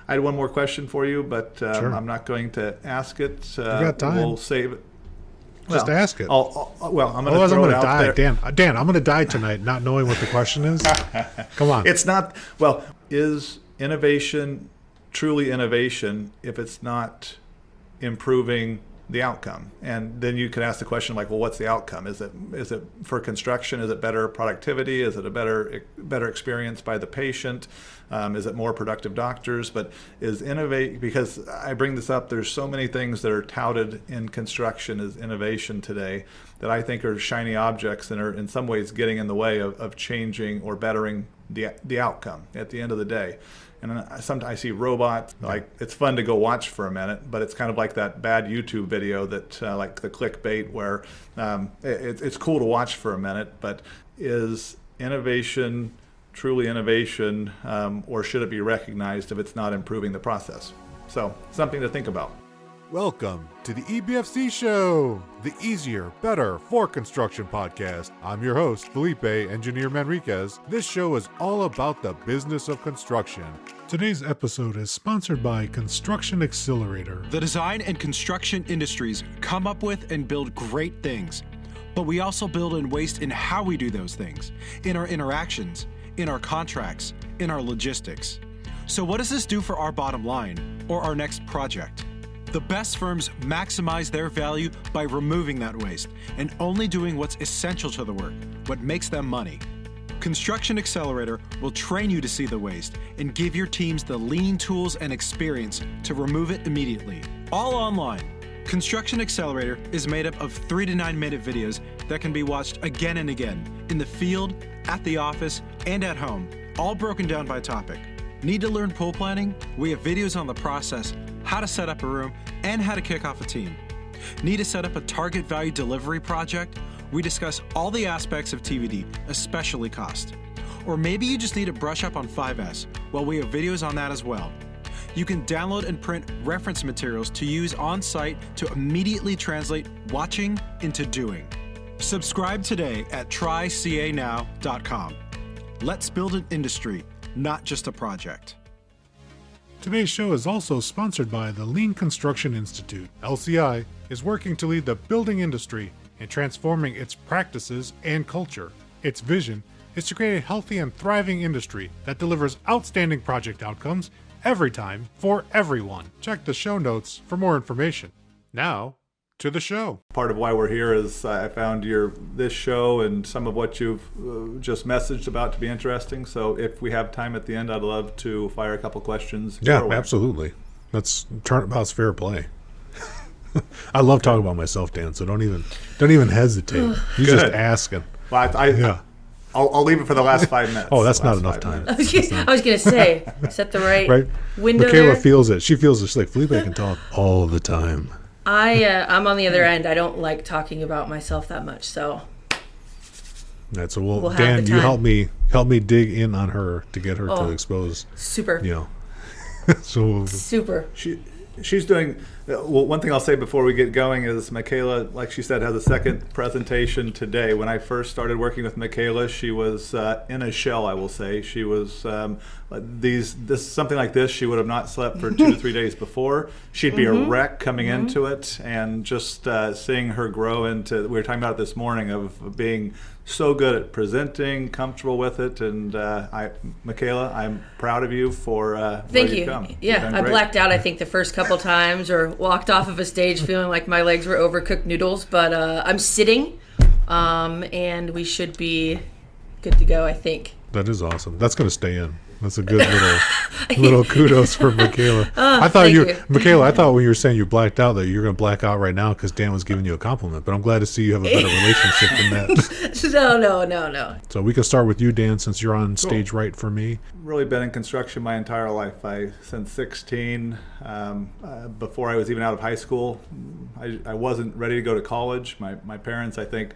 I had one more question for you, but Sure. I'm not going to ask it. You got time. We'll save it. Just ask it. I'm going to Otherwise, I'm throw going it to out die. there. Dan, I'm going to die tonight not knowing what the question is. Come on. It's not, is innovation truly innovation if it's not improving the outcome? And then you could ask the question like, well, what's the outcome? Is it for construction? Is it better productivity? Is it a better experience by the patient? Is it more productive doctors? But is innovate, because I bring this up, there's so many things that are touted in construction as innovation today that I think are shiny objects and are in some ways getting in the way of changing or bettering the outcome at the end of the day. And sometimes I see robots, like it's fun to go watch for a minute, but it's kind of like that bad YouTube video that like the clickbait where it's cool to watch for a minute, but is innovation truly innovation, or should it be recognized if it's not improving the process? So something to think about. Welcome to the EBFC show, the easier, better for construction podcast. I'm your host, Felipe, Engineer Manriquez. This show is all about the business of construction. Today's episode is sponsored by Construction Accelerator. The design and construction industries come up with and build great things, but we also build in waste in how we do those things, in our interactions, in our contracts, in our logistics. So what does this do for our bottom line or our next project? The best firms maximize their value by removing that waste and only doing what's essential to the work, what makes them money. Construction Accelerator will train you to see the waste and give your teams the lean tools and experience to remove it immediately. All online. Construction Accelerator is made up of 3 to 9 minute videos that can be watched again and again in the field, at the office, and at home, all broken down by topic. Need to learn pool planning? We have videos on the process, how to set up a room, and how to kick off a team. Need to set up a target value delivery project? We discuss all the aspects of TVD, especially cost. Or maybe you just need to brush up on 5S. Well, we have videos on that as well. You can download and print reference materials to use on site to immediately translate watching into doing. Subscribe today at trycanow.com. Let's build an industry, not just a project. Today's show is also sponsored by the Lean Construction Institute. LCI is working to lead the building industry in transforming its practices and culture. Its vision is to create a healthy and thriving industry that delivers outstanding project outcomes every time for everyone. Check the show notes for more information. Now, to the show. Part of why we're here is I found this show and some of what you've just messaged about to be interesting. So if we have time at the end, I'd love to fire a couple questions. Yeah, absolutely. That's turnabout's fair play. I love talking about myself, Dan. So don't even hesitate. You just asking. Well, I'll leave it for the last 5 minutes. Oh, that's not enough time. I was going to say, set the right window Makayla there. feels it. She feels it. She's like, Felipe can talk all the time. I'm on the other end. I don't like talking about myself that much, so. Right, so we'll have Dan, the you time. help me dig in on her to get her to expose. Super. So super. She's doing well. One thing I'll say before we get going is Makayla, like she said, has a second presentation today. When I first started working with Makayla, she was in a shell. I will say she was something like this. She would have not slept for 2 to 3 days before. She'd be a wreck coming into it, and just seeing her grow into. We were talking about it this morning of being so good at presenting, comfortable with it, and Makayla, I'm proud of you for Thank you. Come. Yeah, I blacked out I think the first couple times, or walked off of a stage feeling like my legs were overcooked noodles, but I'm sitting, and we should be good to go, I think. that is awesome. That's going to stay in. That's a good little kudos for Makayla. I thought Makayla, I thought when you were saying you blacked out that you were going to black out right now because Dan was giving you a compliment. But I'm glad to see you have a better relationship than that. No. So we can start with you, Dan, since you're on stage right for me. Really been in construction my entire life. Since 16, before I was even out of high school, I wasn't ready to go to college. My parents, I think,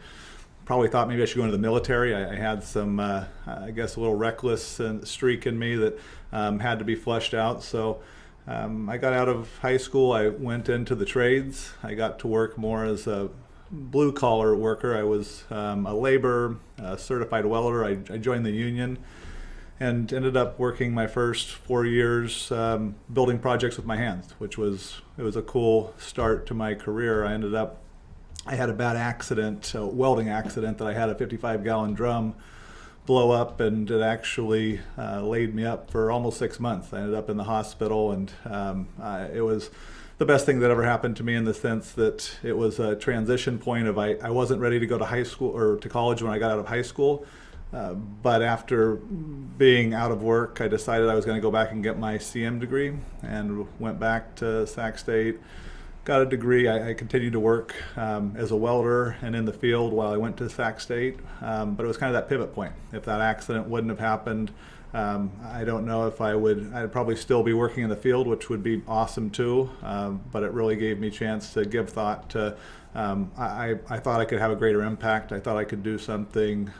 probably thought maybe I should go into the military. I had some, I guess, a little reckless streak in me that had to be flushed out. So I got out of high school. I went into the trades. I got to work more as a blue-collar worker. I was a laborer, a certified welder. I joined the union. and ended up working my first 4 years building projects with my hands, it was a cool start to my career. I had a bad accident, a welding accident, that I had a 55-gallon drum blow up, and it actually laid me up for almost 6 months. I ended up in the hospital, and it was the best thing that ever happened to me, in the sense that it was a transition point of I wasn't ready to go to high school or to college when I got out of high school. But after being out of work, I decided I was going to go back and get my CM degree, and went back to Sac State, got a degree. I continued to work as a welder and in the field while I went to Sac State, but it was kind of that pivot point. If that accident wouldn't have happened, I don't know if I'd probably still be working in the field, which would be awesome too, but it really gave me a chance to give thought to I thought I could have a greater impact. I thought I could do something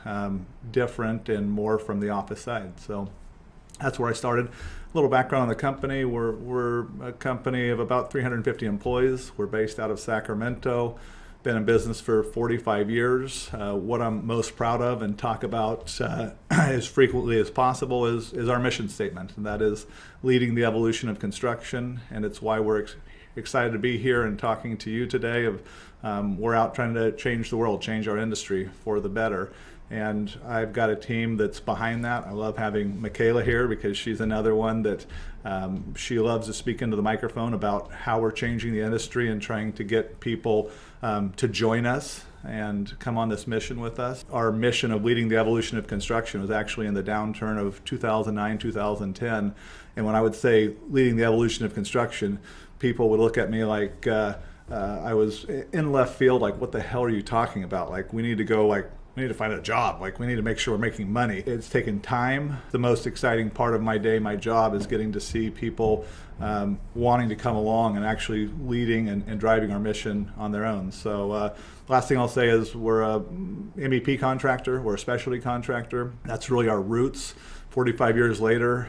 different and more from the office side. So that's where I started. A little background on the company. We're a company of about 350 employees. We're based out of Sacramento. Been in business for 45 years. What I'm most proud of and talk about as frequently as possible is our mission statement, and that is leading the evolution of construction. And it's why we're excited to be here and talking to you today. We're out trying to change the world, change our industry for the better. And I've got a team that's behind that. I love having Makayla here, because she's another one that she loves to speak into the microphone about how we're changing the industry and trying to get people to join us and come on this mission with us. Our mission of leading the evolution of construction was actually in the downturn of 2009, 2010. And when I would say leading the evolution of construction, people would look at me like I was in left field, like, what the hell are you talking about? Like, we need to find a job. Like, we need to make sure we're making money. It's taken time. The most exciting part of my day, my job, is getting to see people wanting to come along and actually leading and driving our mission on their own. So last thing I'll say is we're a MEP contractor. We're a specialty contractor. That's really our roots. 45 years later,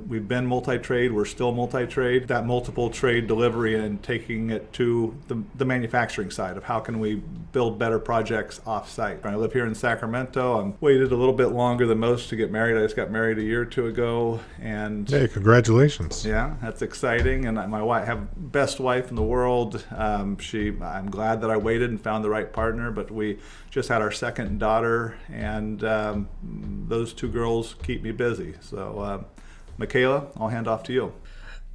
we've been multi-trade, we're still multi-trade. That multiple trade delivery and taking it to the manufacturing side of how can we build better projects off-site. I live here in Sacramento. I'm waited a little bit longer than most to get married. I just got married a year or two ago. And hey, congratulations. Yeah, that's exciting. And my wife, have best wife in the world. I'm glad that I waited and found the right partner, but we just had our second daughter, and those two girls keep me busy. So Makayla, I'll hand off to you.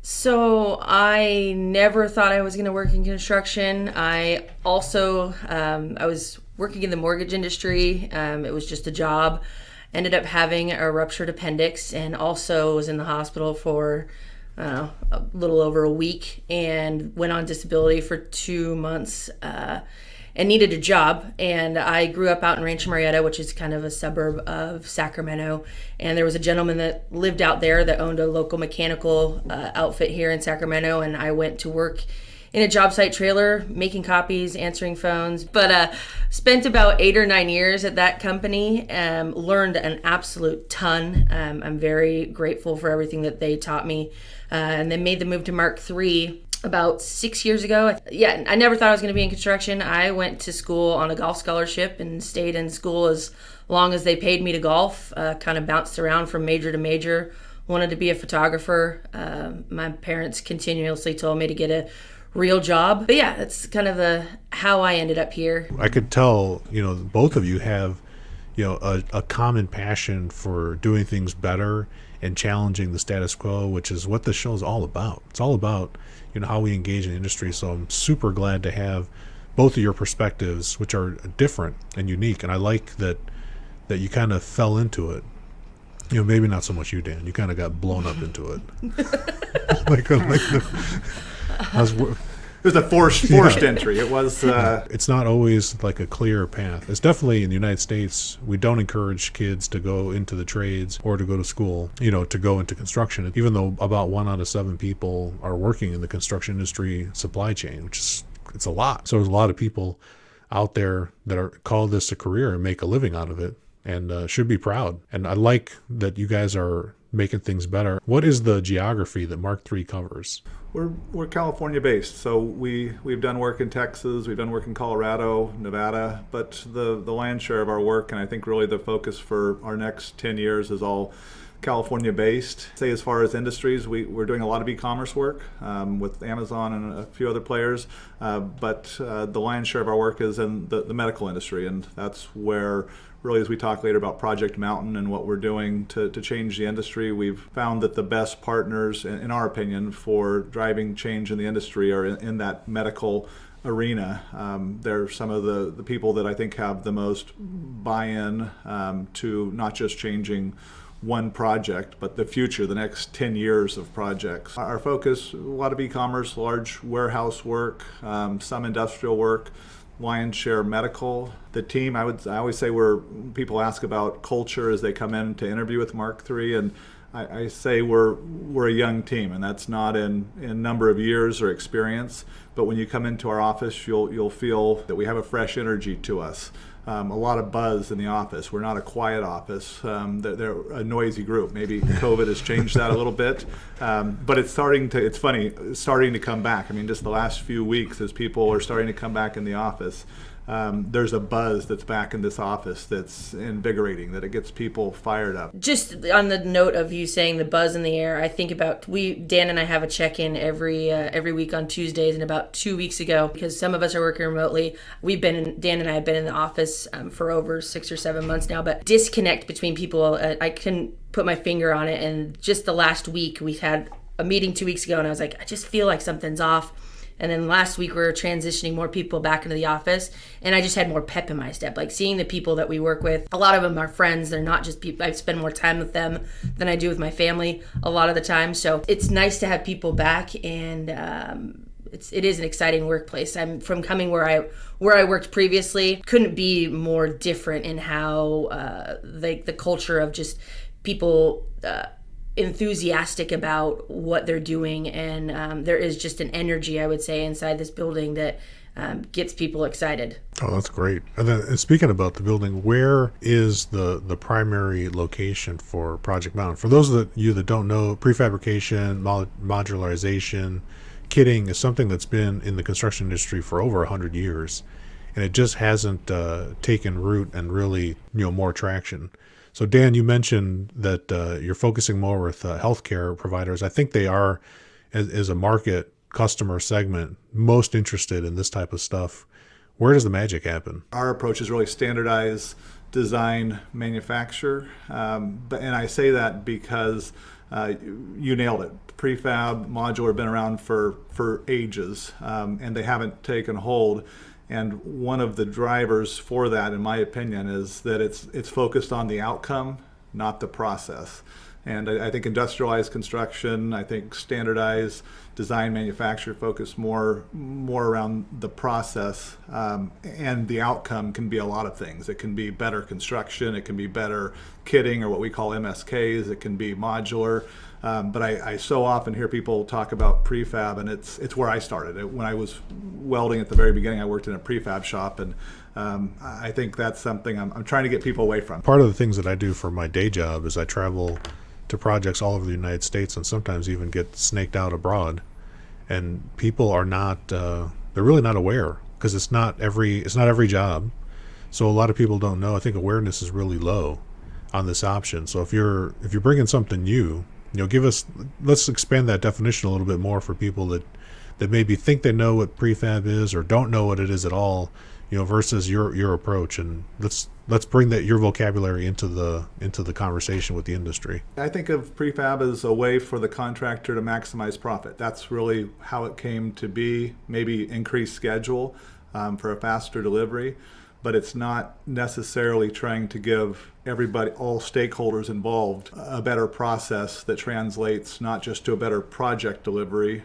So I never thought I was going to work in construction. I also, I was working in the mortgage industry. It was just a job. Ended up having a ruptured appendix, and also was in the hospital for a little over a week, and went on disability for 2 months. And needed a job. And I grew up out in Rancho Murrieta, which is kind of a suburb of Sacramento. And there was a gentleman that lived out there that owned a local mechanical outfit here in Sacramento. And I went to work in a job site trailer, making copies, answering phones. But spent about 8 or 9 years at that company. Learned an absolute ton. I'm very grateful for everything that they taught me. And then made the move to Mark III about 6 years ago. Yeah, I never thought I was going to be in construction. I went to school on a golf scholarship and stayed in school as long as they paid me to golf. Kind of bounced around from major to major. Wanted to be a photographer. My parents continuously told me to get a real job. But yeah, that's kind of how I ended up here. I could tell, both of you have, a common passion for doing things better and challenging the status quo, which is what this show is all about. It's all about how we engage in the industry. So I'm super glad to have both of your perspectives, which are different and unique. And I like that you kind of fell into it. Maybe not so much you, Dan. You kind of got blown up into it. It was a forced entry. It was. It's not always like a clear path. It's definitely in the United States. We don't encourage kids to go into the trades or to go to school, to go into construction. Even though about 1 out of 7 people are working in the construction industry supply chain, it's a lot. So there's a lot of people out there that call this a career and make a living out of it, and should be proud. And I like that you guys are making things better. What is the geography that Mark III covers? We're California based, so we've done work in Texas, we've done work in Colorado, Nevada, but the lion's share of our work, and I think really the focus for our next 10 years is all California based. Say as far as industries, we're doing a lot of e-commerce work with Amazon and a few other players, but the lion's share of our work is in the medical industry, and that's where really, as we talk later about Project Mountain and what we're doing to change the industry, we've found that the best partners, in our opinion, for driving change in the industry are in that medical arena. They're some of the people that I think have the most buy-in to not just changing one project, but the future, the next 10 years of projects. Our focus, a lot of e-commerce, large warehouse work, some industrial work, lion's share medical. The team, I always say, where people ask about culture as they come in to interview with Mark III, and I say we're a young team, and that's not in number of years or experience, but when you come into our office, you'll feel that we have a fresh energy to us. A lot of buzz in the office. We're not a quiet office. They're a noisy group. Maybe COVID has changed that a little bit, but it's starting to come back. I mean, just the last few weeks, as people are starting to come back in the office, there's a buzz that's back in this office that's invigorating, that it gets people fired up. Just on the note of you saying the buzz in the air, I think about Dan and I have a check-in every week on Tuesdays, and about 2 weeks ago, because some of us are working remotely, Dan and I have been in the office for over 6 or 7 months now, but disconnect between people, I couldn't put my finger on it, and just the last week we had a meeting 2 weeks ago, and I was like, I just feel like something's off. And then last week we were transitioning more people back into the office, and I just had more pep in my step. Like seeing the people that we work with, a lot of them are friends. They're not just people. I spend more time with them than I do with my family a lot of the time. So it's nice to have people back, and it is an exciting workplace. I'm from coming where I worked previously, couldn't be more different in how the culture of just people enthusiastic about what they're doing, and there is just an energy, I would say, inside this building that gets people excited. Oh, that's great. And then speaking about the building, where is the primary location for Project Mountain? For those of you that don't know, prefabrication, modularization, kitting is something that's been in the construction industry for over 100 years, and it just hasn't taken root and really more traction. So Dan, you mentioned that you're focusing more with healthcare providers. I think they are, as a market customer segment, most interested in this type of stuff. Where does the magic happen? Our approach is really standardize, design, manufacture. And I say that because you nailed it. Prefab, modular have been around for ages, and they haven't taken hold. And one of the drivers for that, in my opinion, is that it's focused on the outcome, not the process. And I think industrialized construction, I think standardize, design, manufacture focus more around the process, and the outcome can be a lot of things. It can be better construction, it can be better kitting, or what we call MSKs, it can be modular. But I so often hear people talk about prefab, and it's where I started. When I was welding at the very beginning, I worked in a prefab shop, and I think that's something I'm trying to get people away from. Part of the things that I do for my day job is I travel to projects all over the United States, and sometimes even get snaked out abroad. And people are not, they're really not aware, because it's not every job. So a lot of people don't know. I think awareness is really low on this option. So if you're bringing something new, let's expand that definition a little bit more for people that maybe think they know what prefab is or don't know what it is at all, versus your approach. And let's bring your vocabulary into the conversation with the industry. I think of prefab as a way for the contractor to maximize profit. That's really how it came to be. Maybe increased schedule for a faster delivery, but it's not necessarily trying to give everybody, all stakeholders involved, a better process that translates not just to a better project delivery,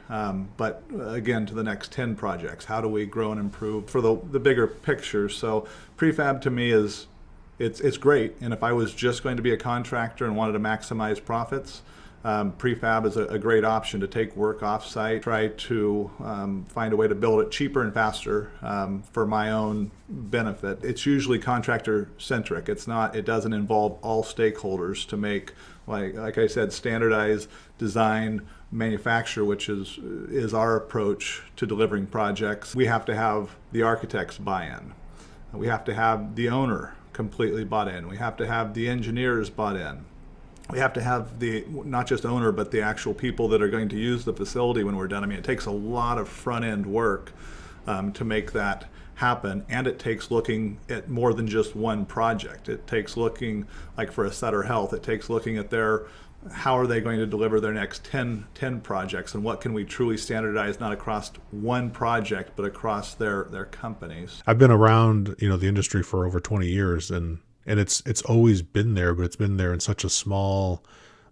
but again to the next 10 projects. How do we grow and improve for the bigger picture? So prefab to me it's great, and if I was just going to be a contractor and wanted to maximize profits, Prefab is a great option to take work offsite, try to find a way to build it cheaper and faster for my own benefit. It's usually contractor centric. It doesn't involve all stakeholders to make, like I said, standardize, design, manufacture, which is our approach to delivering projects. We have to have the architects buy in. We have to have the owner completely bought in. We have to have the engineers bought in. We have to have the, not just owner, but the actual people that are going to use the facility when we're done. I mean, it takes a lot of front end work to make that happen, and it takes looking at more than just one project. It takes looking, like for a Sutter Health, it takes looking at how are they going to deliver their next 10 projects, and what can we truly standardize, not across one project, but across their companies. I've been around, the industry for over 20 years, and it's always been there, but it's been there in such a small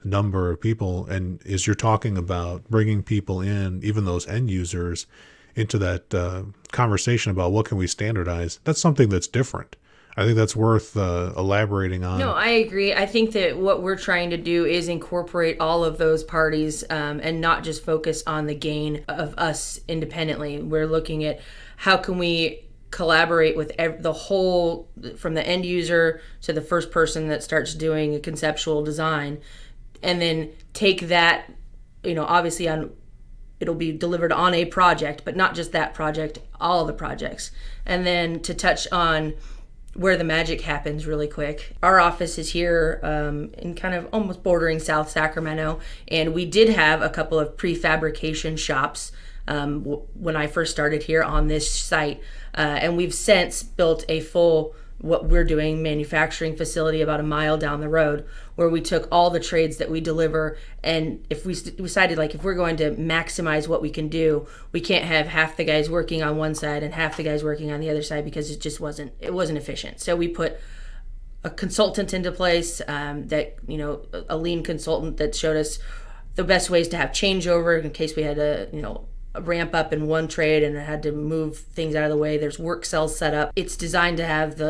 number of people. And as you're talking about bringing people in, even those end users, into that conversation about what can we standardize, that's something that's different. I think that's worth elaborating on. No, I agree. I think that what we're trying to do is incorporate all of those parties and not just focus on the gain of us independently. We're looking at how can we collaborate with the whole, from the end user to the first person that starts doing a conceptual design, and then take that, obviously it'll be delivered on a project, but not just that project, all the projects. And then to touch on where the magic happens really quick. Our office is here in kind of almost bordering South Sacramento, and we did have a couple of prefabrication shops when I first started here on this site. And we've since built a full, what we're doing, manufacturing facility about a mile down the road, where we took all the trades that we deliver, and if we decided, like, if we're going to maximize what we can do, we can't have half the guys working on one side and half the guys working on the other side, because it just wasn't efficient. So we put a consultant into place a lean consultant that showed us the best ways to have changeover in case we had a ramp up in one trade and it had to move things out of the way. There's work cells set up. It's designed to have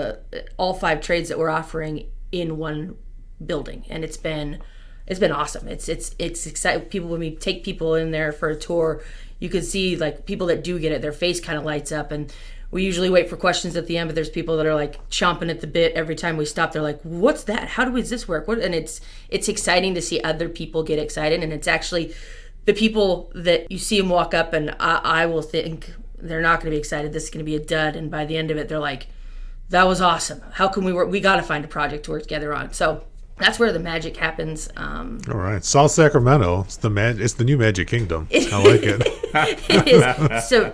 all 5 trades that we're offering in one building, and it's been awesome. It's exciting. People, when we take people in there for a tour, you can see, like, people that do get it, their face kind of lights up, and we usually wait for questions at the end, but there's people that are like chomping at the bit every time we stop. They're like, what's that? How does this work? And it's exciting to see other people get excited, and it's actually the people that you see them walk up, and I will think they're not going to be excited. This is going to be a dud. And by the end of it, they're like, that was awesome. How can we work? We got to find a project to work together on. So that's where the magic happens. All right. South Sacramento, it's the new Magic Kingdom. I like it. It is. So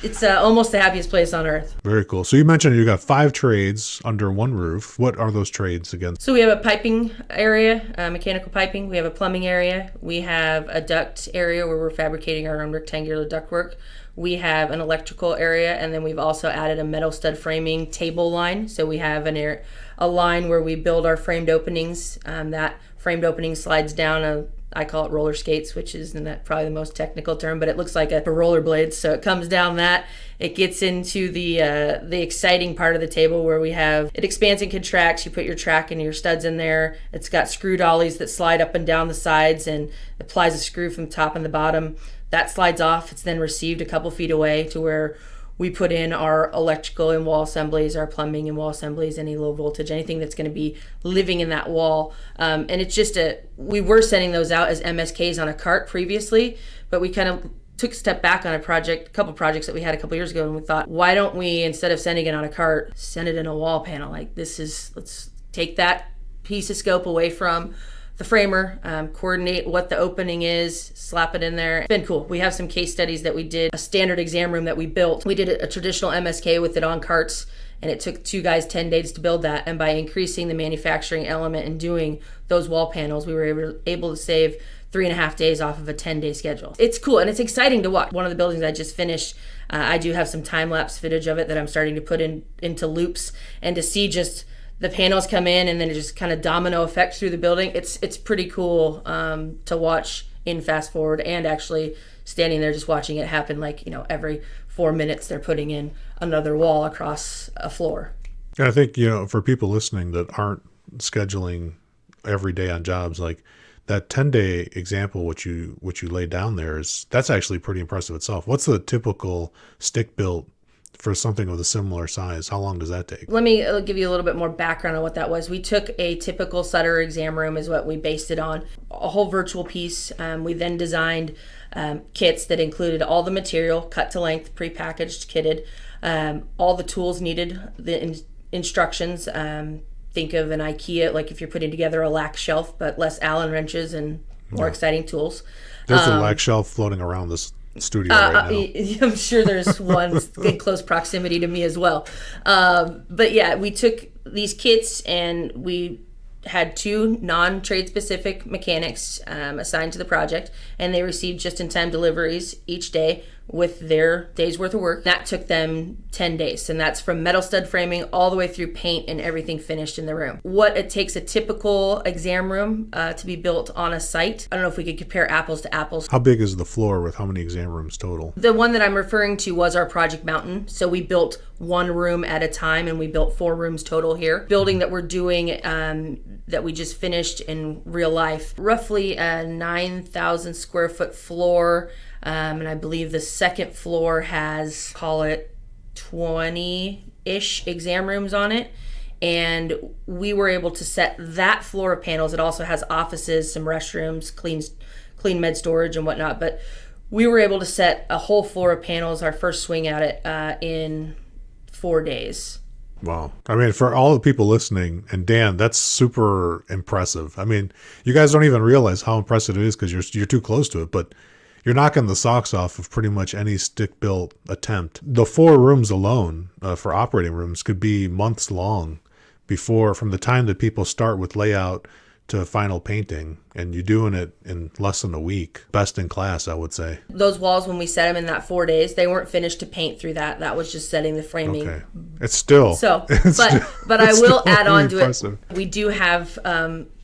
it's almost the happiest place on earth. Very cool. So you mentioned you got 5 trades under one roof. What are those trades again? So we have a piping area, mechanical piping. We have a plumbing area. We have a duct area where we're fabricating our own rectangular ductwork. We have an electrical area, and then we've also added a metal stud framing table line. So we have a line where we build our framed openings. That framed opening slides down I call it roller skates, which is probably the most technical term, but it looks like a rollerblade. So it comes down that. It gets into the exciting part of the table where it expands and contracts. You put your track and your studs in there. It's got screw dollies that slide up and down the sides and applies a screw from the top and the bottom. That slides off. It's then received a couple feet away to where we put in our electrical and wall assemblies, our plumbing and wall assemblies, any low voltage, anything that's going to be living in that wall. And it's just we were sending those out as MSKs on a cart previously, but we kind of took a step back on a couple projects that we had a couple years ago, and we thought, why don't we, instead of sending it on a cart, send it in a wall panel? Let's take that piece of scope away from the framer, coordinate what the opening is, slap it in there. It's been cool. We have some case studies that we did, a standard exam room that we built. We did a traditional MSK with it on carts, and it took 2 guys 10 days to build that. And by increasing the manufacturing element and doing those wall panels, we were able to save 3.5 days off of a 10-day schedule. It's cool, and it's exciting to watch. One of the buildings I just finished, I do have some time-lapse footage of it that I'm starting to put into loops, and to see just the panels come in and then it just kind of domino effect through the building. It's pretty cool to watch in fast forward, and actually standing there just watching it happen. Every 4 minutes they're putting in another wall across a floor. And I think, for people listening that aren't scheduling every day on jobs, that 10-day example, which you laid down there, that's actually pretty impressive itself. What's the typical stick built for something of a similar size? How long does that take? Let me give you a little bit more background on what that was. We took a typical Sutter exam room is what we based it on, a whole virtual piece. We then designed kits that included all the material, cut to length, prepackaged, kitted, all the tools needed, the instructions. Think of an IKEA, like if you're putting together a lac shelf, but less Allen wrenches and more exciting tools. There's a lac shelf floating around this studio right now. I'm sure there's one in close proximity to me as well. But yeah, we took these kits and we had 2 non-trade specific mechanics assigned to the project, and they received just-in-time deliveries each day with their day's worth of work. That took them 10 days, and that's from metal stud framing all the way through paint and everything finished in the room. What it takes a typical exam room to be built on a site, I don't know if we could compare apples to apples. How big is the floor with how many exam rooms total? The one that I'm referring to was our Project Mountain, so we built 1 room at a time, and we built 4 rooms total here. Building that we're doing that we just finished in real life, roughly a 9,000 square foot floor. And I believe the second floor has, call it 20-ish exam rooms on it. And we were able to set that floor of panels. It also has offices, some restrooms, clean med storage and whatnot. But we were able to set a whole floor of panels, our first swing at it, in 4 days. Wow. I mean, for all the people listening, and Dan, that's super impressive. I mean, you guys don't even realize how impressive it is because you're too close to it, but you're knocking the socks off of pretty much any stick-built attempt. The 4 rooms alone for operating rooms could be months long from the time that people start with layout to final painting, and you're doing it in less than a week. Best in class, I would say. Those walls, when we set them in that 4 days, they weren't finished to paint through that. That was just setting the framing. Okay. It's still... So, but I will add on to it. We do have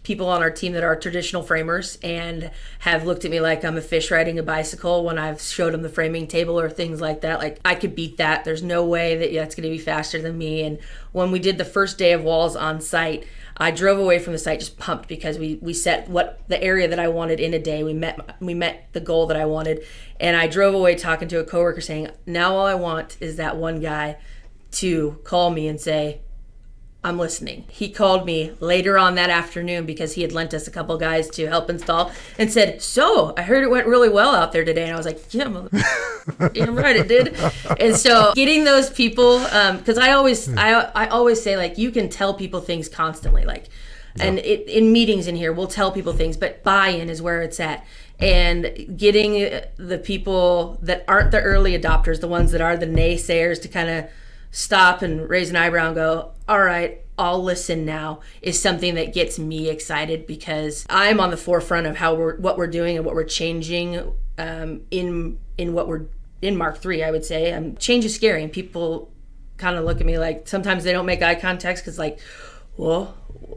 people on our team that are traditional framers and have looked at me like I'm a fish riding a bicycle when I've showed them the framing table or things like that. Like, I could beat that. There's no way that that's going to be faster than me. And when we did the first day of walls on site, I drove away from the site just pumped because we set what the area that I wanted in a day. We met the goal that I wanted. And I drove away talking to a coworker saying, now all I want is that one guy to call me and say, I'm listening. He called me later on that afternoon because he had lent us a couple guys to help install and said, so I heard it went really well out there today. And I was like, yeah, damn right it did. And so getting those people, because I always say, like, you can tell people things constantly, like, and in meetings in here, we'll tell people things, but buy-in is where it's at. And getting the people that aren't the early adopters, the ones that are the naysayers, to kind of stop and raise an eyebrow and go, all right, I'll listen now, is something that gets me excited because I'm on the forefront of what we're doing and what we're changing in what we're in Mark III, I would say. Change is scary, and people kind of look at me like, sometimes they don't make eye contact because, like, well,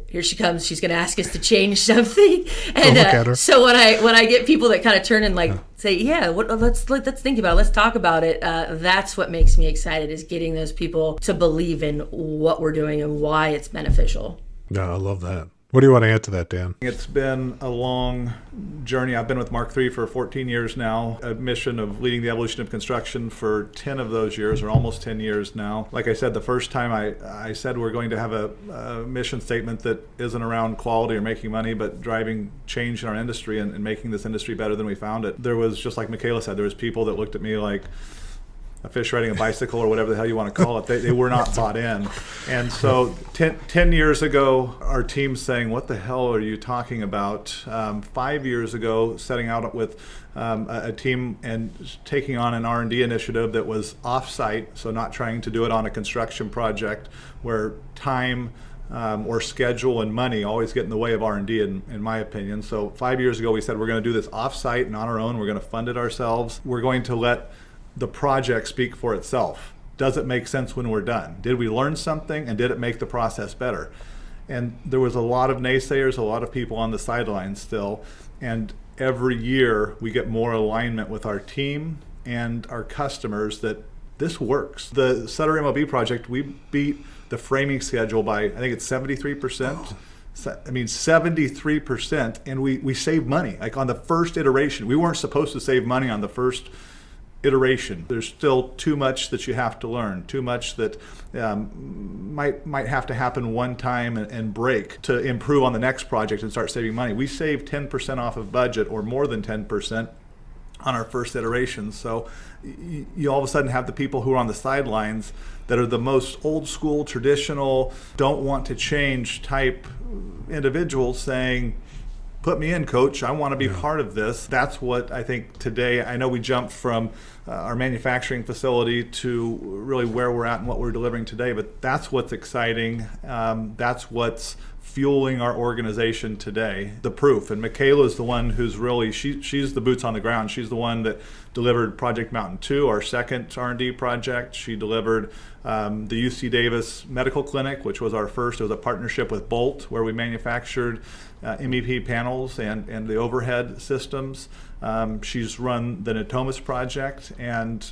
here she comes. She's going to ask us to change something. And so when I get people that kind of turn and say, yeah, let's think about it. Let's talk about it. That's what makes me excited, is getting those people to believe in what we're doing and why it's beneficial. Yeah, I love that. What do you want to add to that, Dan? It's been a long journey. I've been with Mark III for 14 years now, a mission of leading the evolution of construction for 10 of those years, or almost 10 years now. Like I said, the first time I said we're going to have a mission statement that isn't around quality or making money, but driving change in our industry and making this industry better than we found it. There was, just like Makayla said, there was people that looked at me like a fish riding a bicycle or whatever the hell you want to call it. They were not bought in. And so 10 years ago, our team's saying, what the hell are you talking about? 5 years ago, setting out with a team and taking on an R&D initiative that was off-site, so not trying to do it on a construction project where time or schedule and money always get in the way of R&D, in my opinion. So 5 years ago, we said we're going to do this off-site and on our own. We're going to fund it ourselves. We're going to let the project speak for itself. Does it make sense when we're done? Did we learn something, and did it make the process better? And there was a lot of naysayers, a lot of people on the sidelines still, and every year we get more alignment with our team and our customers that this works. The Sutter MOB project, we beat the framing schedule by, I think it's 73%. I mean, 73%, and we saved money. Like on the first iteration, we weren't supposed to save money on the first iteration. There's still too much that you have to learn, too much that might have to happen one time and break to improve on the next project and start saving money. We saved 10% off of budget, or more than 10%, on our first iteration. So you all of a sudden have the people who are on the sidelines that are the most old school, traditional, don't want to change type individuals saying, put me in, coach. I want to be part of this. That's what I think today. I know we jumped from our manufacturing facility to really where we're at and what we're delivering today, but that's what's exciting. That's what's fueling our organization today. The proof. And Makayla is the one who's really, she's the boots on the ground. She's the one that delivered Project Mountain 2, our second R&D project. She delivered the UC Davis Medical Clinic, which was our first. It was a partnership with Bolt, where we manufactured MEP panels and the overhead systems. She's run the Natomas project, and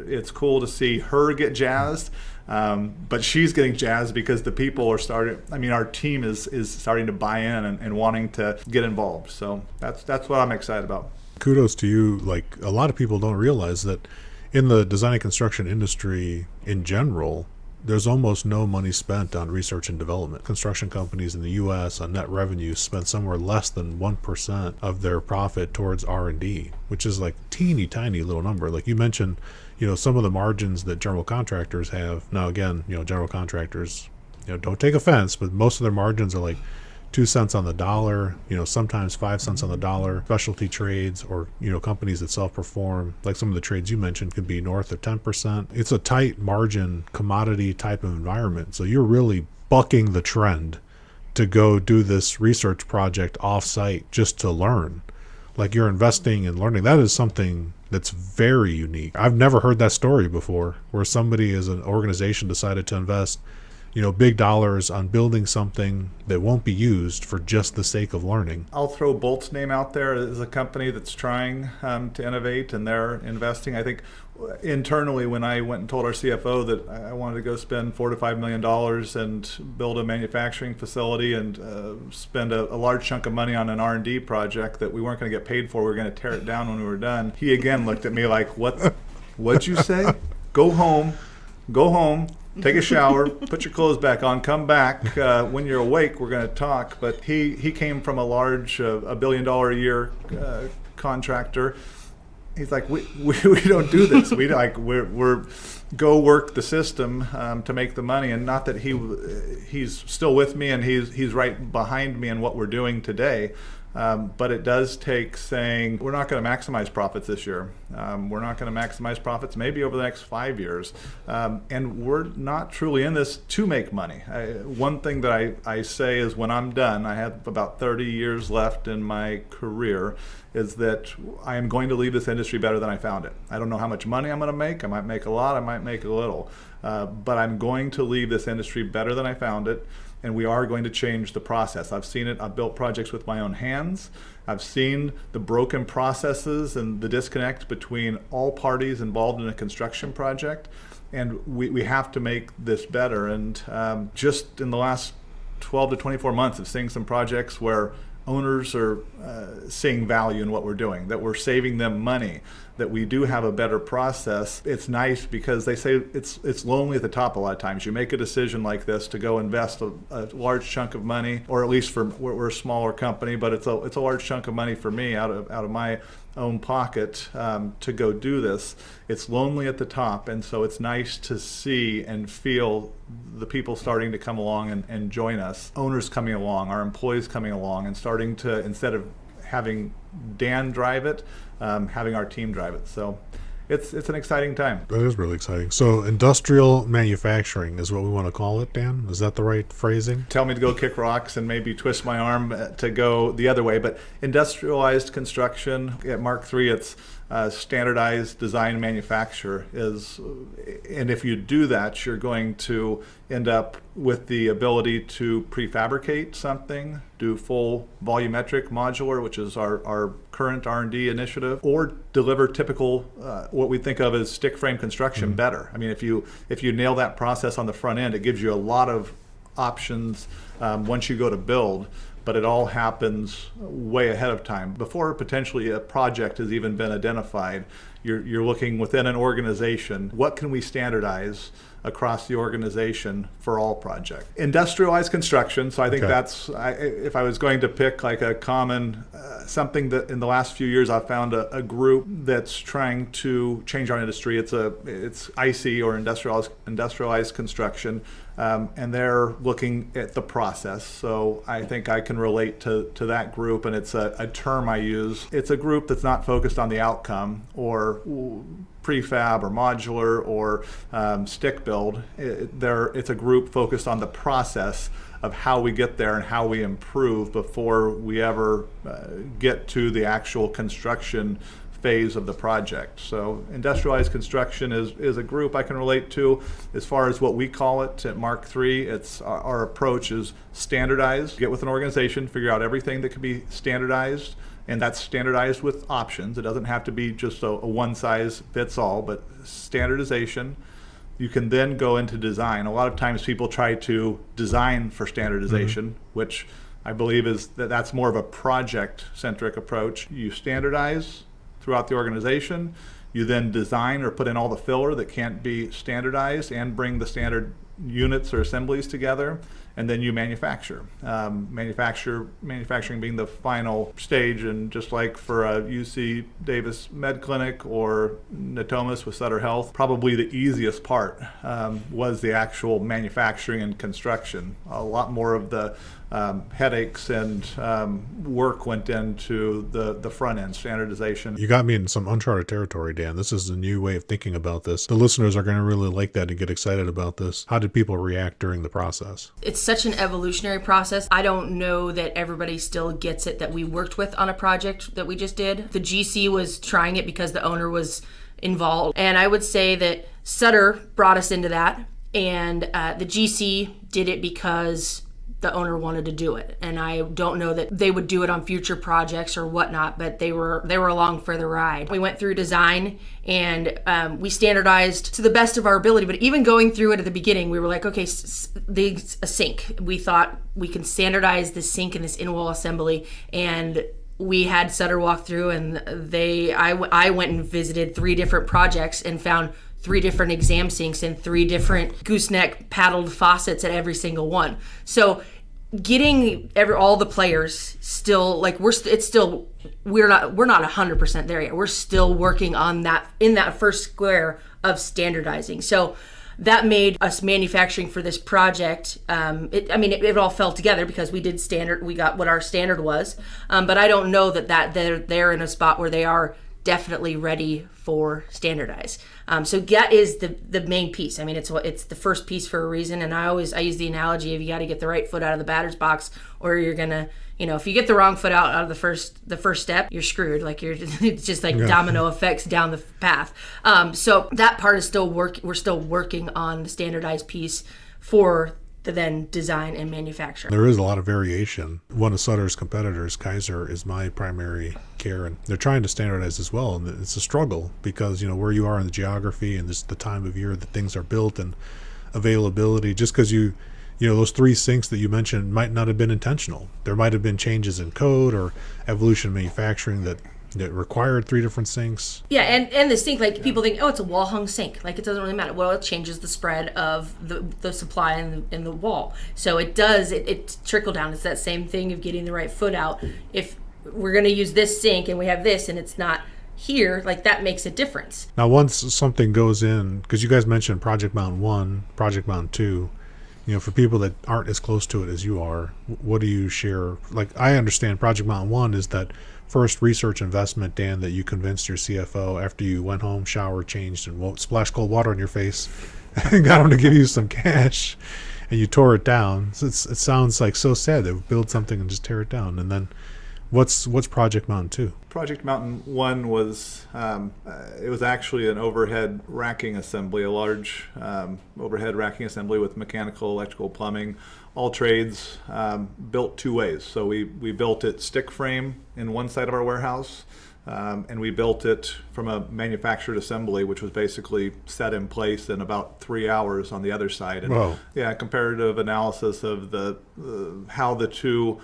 it's cool to see her get jazzed. But she's getting jazzed because the people are starting. I mean, our team is starting to buy in and wanting to get involved. So that's what I'm excited about. Kudos to you. Like, a lot of people don't realize that in the design and construction industry in general, there's almost no money spent on research and development. Construction companies in the U.S. on net revenue spend somewhere less than 1% of their profit towards R&D, which is like teeny tiny little number. Like you mentioned, some of the margins that general contractors have. Now, again, general contractors, don't take offense, but most of their margins are like 2 cents on the dollar, sometimes 5 cents on the dollar. Specialty trades or, companies that self-perform, like some of the trades you mentioned, could be north of 10%. It's a tight margin commodity type of environment. So you're really bucking the trend to go do this research project off-site just to learn. Like, you're investing in learning. That is something that's very unique. I've never heard that story before, where somebody as an organization decided to invest big dollars on building something that won't be used for just the sake of learning. I'll throw Bolt's name out there as a company that's trying to innovate, and they're investing. I think internally, when I went and told our CFO that I wanted to go spend $4 to $5 million and build a manufacturing facility and spend a large chunk of money on an R&D project that we weren't going to get paid for, we were going to tear it down when we were done, he again looked at me like, what'd you say? Go home, take a shower, put your clothes back on, come back. When you're awake, we're going to talk. But he came from a large, $1 billion a year contractor. He's like, we don't do this. We're go work the system to make the money. And not that he's still with me and he's right behind me in what we're doing today. But it does take saying, we're not going to maximize profits this year. We're not going to maximize profits maybe over the next 5 years. And we're not truly in this to make money. One thing that I say is, when I'm done, I have about 30 years left in my career, is that I am going to leave this industry better than I found it. I don't know how much money I'm going to make. I might make a lot, I might make a little. But I'm going to leave this industry better than I found it. And we are going to change the process. I've seen it. I've built projects with my own hands. I've seen the broken processes and the disconnect between all parties involved in a construction project. And we have to make this better. And just in the last 12 to 24 months, I've seen some projects where owners are seeing value in what we're doing, that we're saving them money, that we do have a better process. It's nice because they say it's lonely at the top a lot of times. You make a decision like this to go invest a large chunk of money, or at least we're a smaller company, but it's a large chunk of money for me out of my own pocket to go do this. It's lonely at the top, and so it's nice to see and feel the people starting to come along and join us. Owners coming along, our employees coming along, and starting to, instead of having Dan drive it, having our team drive it. So it's an exciting time. That is really exciting. So industrial manufacturing is what we want to call it, Dan? Is that the right phrasing? Tell me to go kick rocks and maybe twist my arm to go the other way. But industrialized construction, at Mark III, it's standardized design manufacture is, and if you do that, you're going to end up with the ability to prefabricate something, do full volumetric modular, which is our current R&D initiative, or deliver typical what we think of as stick frame construction better. I mean, if you nail that process on the front end, it gives you a lot of options once you go to build, but it all happens way ahead of time. Before potentially a project has even been identified, you're looking within an organization, what can we standardize across the organization for all projects? Industrialized construction, so I think that's, if I was going to pick like a common, something that in the last few years I've found a group that's trying to change our industry. It's IC, or industrialized construction, and they're looking at the process. So I think I can relate to that group, and it's a term I use. It's a group that's not focused on the outcome or prefab or modular or stick build. It's a group focused on the process of how we get there and how we improve before we ever get to the actual construction phase of the project. So industrialized construction is a group I can relate to. As far as what we call it at Mark III, it's our approach is standardize, get with an organization, figure out everything that can be standardized, and that's standardized with options. It doesn't have to be just a one size fits all, but standardization. You can then go into design. A lot of times people try to design for standardization, which I believe is that's more of a project-centric approach. You standardize throughout the organization. You then design or put in all the filler that can't be standardized and bring the standard units or assemblies together, and then you manufacture. Manufacturing being the final stage, and just like for a UC Davis Med Clinic or Natomas with Sutter Health, probably the easiest part was the actual manufacturing and construction. A lot more of the headaches and work went into the front end standardization. You got me in some uncharted territory, Dan. This is a new way of thinking about this. The listeners are going to really like that and get excited about this. How did people react during the process? It's such an evolutionary process. I don't know that everybody still gets it that we worked with on a project that we just did. The GC was trying it because the owner was involved. And I would say that Sutter brought us into that. And the GC did it because the owner wanted to do it. And I don't know that they would do it on future projects or whatnot, but they were along for the ride. We went through design and we standardized to the best of our ability, but even going through it at the beginning, we were like, okay, a sink. We thought we can standardize this sink and this in-wall assembly, and we had Sutter walk through, and I went and visited 3 different projects and found 3 different exam sinks and 3 different gooseneck paddled faucets at every single one. So getting all the players still, like, we're not 100% there yet. We're still working on that in that first square of standardizing. So that made us manufacturing for this project. It all fell together because we did standard. We got what our standard was, but I don't know that they're in a spot where they are definitely ready for standardize. So that is the main piece. I mean, it's the first piece for a reason. And I use the analogy of you got to get the right foot out of the batter's box, or you're gonna, if you get the wrong foot out of the first step, you're screwed. Like it's just like domino effects down the path. So that part is still we're still working on the standardized piece for the then design and manufacture. There is a lot of variation. One of Sutter's competitors, Kaiser, is my primary care, and they're trying to standardize as well. And it's a struggle because, where you are in the geography and the time of year that things are built and availability, just because those 3 sinks that you mentioned might not have been intentional. There might have been changes in code or evolution of manufacturing that required 3 different sinks. Yeah, and the sink, like people think, it's a wall hung sink. Like it doesn't really matter. Well, it changes the spread of the supply in the wall. So it does, it trickle down. It's that same thing of getting the right foot out. If we're going to use this sink and we have this and it's not here, like that makes a difference. Now, once something goes in, because you guys mentioned Project Mountain 1, Project Mountain 2, for people that aren't as close to it as you are, what do you share? Like, I understand Project Mountain 1 is that first research investment, Dan, that you convinced your CFO after you went home, showered, changed, and splashed cold water on your face and got him to give you some cash, and you tore it down. So it sounds like so sad that we build something and just tear it down. And then what's Project Mountain 2? Project Mountain 1 was, it was actually an overhead racking assembly, a large overhead racking assembly with mechanical, electrical, plumbing, all trades, built 2 ways. So we built it stick frame in one side of our warehouse, and we built it from a manufactured assembly, which was basically set in place in about 3 hours on the other side. And Whoa. yeah, comparative analysis of how the two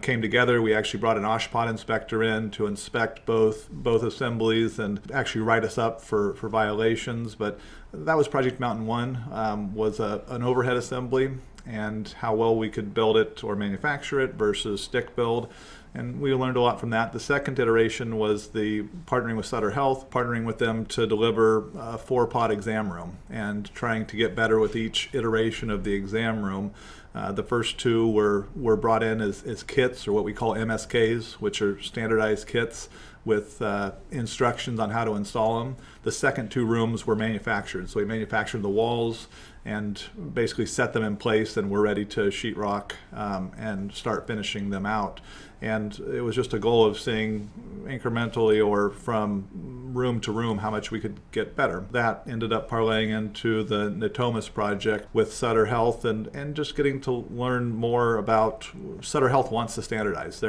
came together. We actually brought an OSHPOD inspector in to inspect both assemblies and actually write us up for violations. But that was Project Mountain 1, was an overhead assembly, and how well we could build it or manufacture it versus stick build. And we learned a lot from that. The second iteration was the partnering with Sutter Health, partnering with them to deliver a 4-pod exam room and trying to get better with each iteration of the exam room. The first two were brought in as kits, or what we call MSKs, which are standardized kits with instructions on how to install them. The second two rooms were manufactured. So we manufactured the walls and basically set them in place, and we're ready to sheetrock and start finishing them out. And it was just a goal of seeing incrementally or from room to room how much we could get better. That ended up parlaying into the Natomas project with Sutter Health, and just getting to learn more about Sutter Health wants to standardize.